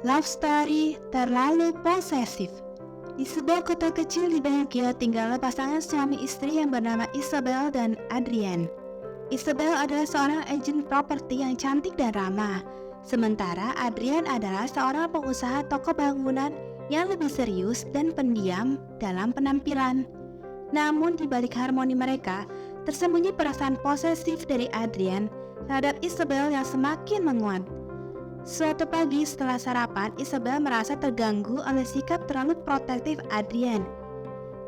Love story terlalu posesif. Di sebuah kota kecil di Belgia tinggallah pasangan suami istri yang bernama Isabel dan Adrien. Isabel adalah seorang agen properti yang cantik dan ramah, sementara Adrien adalah seorang pengusaha toko bangunan yang lebih serius dan pendiam dalam penampilan. Namun di balik harmoni mereka, tersembunyi perasaan posesif dari Adrien terhadap Isabel yang semakin menguat. Suatu pagi setelah sarapan, Isabel merasa terganggu oleh sikap terlalu protektif Adrien.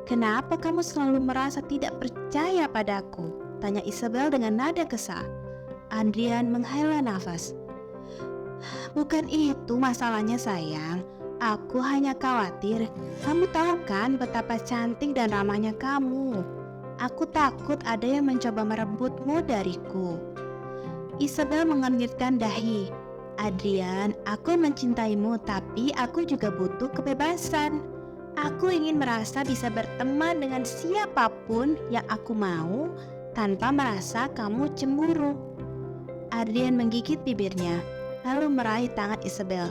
"Kenapa kamu selalu merasa tidak percaya padaku?" tanya Isabel dengan nada kesal. Adrien menghela nafas. "Bukan itu masalahnya sayang, aku hanya khawatir. Kamu tahu kan betapa cantik dan ramahnya kamu. Aku takut ada yang mencoba merebutmu dariku." Isabel mengernyitkan dahi. "Adrien, aku mencintaimu, tapi aku juga butuh kebebasan. Aku ingin merasa bisa berteman dengan siapapun yang aku mau tanpa merasa kamu cemburu." Adrien menggigit bibirnya, lalu meraih tangan Isabel.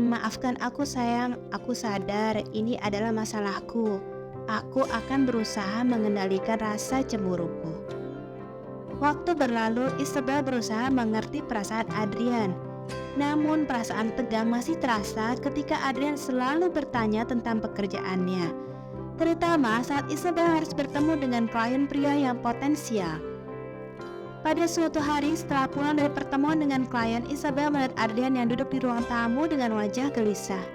Maafkan aku sayang, aku sadar ini adalah masalahku. Aku akan berusaha mengendalikan rasa cemburuku." Waktu berlalu, Isabel berusaha mengerti perasaan Adrien. Namun perasaan tegang masih terasa ketika Adrien selalu bertanya tentang pekerjaannya, terutama saat Isabel harus bertemu dengan klien pria yang potensial. Pada suatu hari setelah pulang dari pertemuan dengan klien, Isabel melihat Adrien yang duduk di ruang tamu dengan wajah gelisah.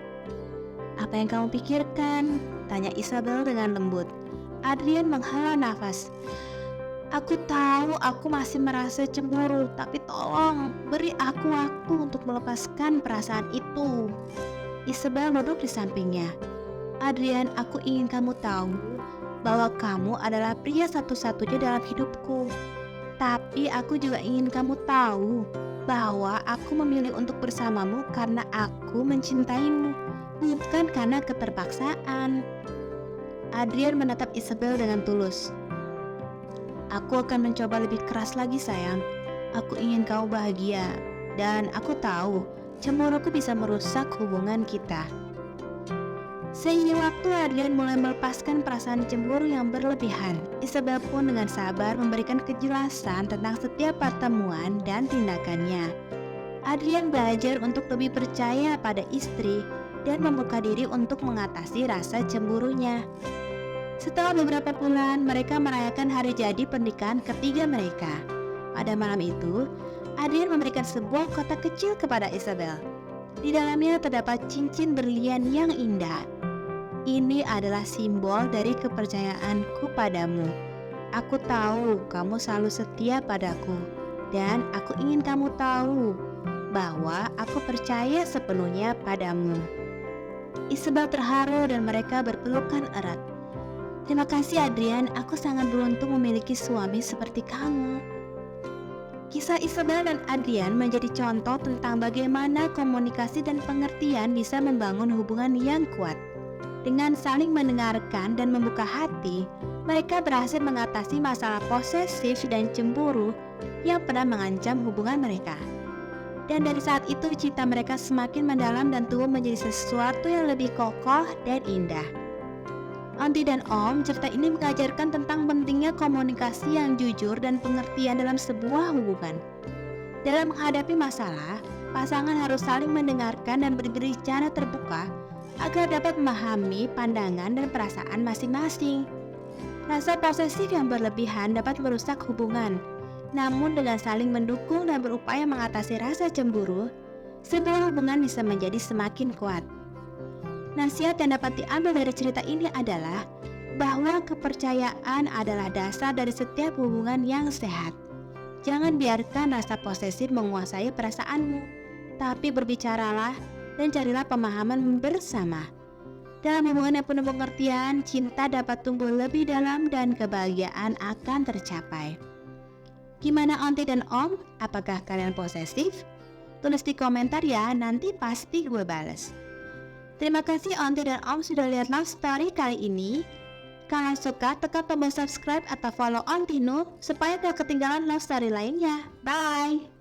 "Apa yang kamu pikirkan?" tanya Isabel dengan lembut. Adrien menghela nafas. "Aku tahu aku masih merasa cemburu, tapi tolong beri aku waktu untuk melepaskan perasaan itu." Isabel duduk di sampingnya. "Adrien, aku ingin kamu tahu bahwa kamu adalah pria satu-satunya dalam hidupku. Tapi aku juga ingin kamu tahu bahwa aku memilih untuk bersamamu karena aku mencintaimu, bukan karena keterpaksaan." Adrien menatap Isabel dengan tulus. "Aku akan mencoba lebih keras lagi sayang. Aku ingin kau bahagia, dan aku tahu cemburuku bisa merusak hubungan kita." Seiring waktu, Adrien mulai melepaskan perasaan cemburu yang berlebihan. Isabel pun dengan sabar memberikan kejelasan tentang setiap pertemuan dan tindakannya. Adrien belajar untuk lebih percaya pada istri dan membuka diri untuk mengatasi rasa cemburunya. Setelah beberapa bulan, mereka merayakan hari jadi pernikahan ketiga mereka. Pada malam itu, Adrien memberikan sebuah kotak kecil kepada Isabel. Di dalamnya terdapat cincin berlian yang indah. "Ini adalah simbol dari kepercayaanku padamu. Aku tahu kamu selalu setia padaku, dan aku ingin kamu tahu bahwa aku percaya sepenuhnya padamu." Isabel terharu dan mereka berpelukan erat. "Terima kasih Adrien, aku sangat beruntung memiliki suami seperti kamu." Kisah Isabel dan Adrien menjadi contoh tentang bagaimana komunikasi dan pengertian bisa membangun hubungan yang kuat. Dengan saling mendengarkan dan membuka hati, mereka berhasil mengatasi masalah posesif dan cemburu yang pernah mengancam hubungan mereka. Dan dari saat itu cinta mereka semakin mendalam dan tumbuh menjadi sesuatu yang lebih kokoh dan indah. Aunty dan Om, cerita ini mengajarkan tentang pentingnya komunikasi yang jujur dan pengertian dalam sebuah hubungan. Dalam menghadapi masalah, pasangan harus saling mendengarkan dan berbicara terbuka agar dapat memahami pandangan dan perasaan masing-masing. Rasa posesif yang berlebihan dapat merusak hubungan, namun dengan saling mendukung dan berupaya mengatasi rasa cemburu, sebuah hubungan bisa menjadi semakin kuat. Nasihat yang dapat diambil dari cerita ini adalah bahwa kepercayaan adalah dasar dari setiap hubungan yang sehat. Jangan biarkan rasa posesif menguasai perasaanmu, tapi berbicaralah dan carilah pemahaman bersama. Dalam hubungan yang penuh pengertian, cinta dapat tumbuh lebih dalam dan kebahagiaan akan tercapai. Gimana Aunty dan Om? Apakah kalian posesif? Tulis di komentar ya, nanti pasti gue bales. Terima kasih Aunty dan Om sudah lihat love story kali ini. Kalau suka, tekan tombol subscribe atau follow Aunty Nu supaya gak ketinggalan love story lainnya. Bye!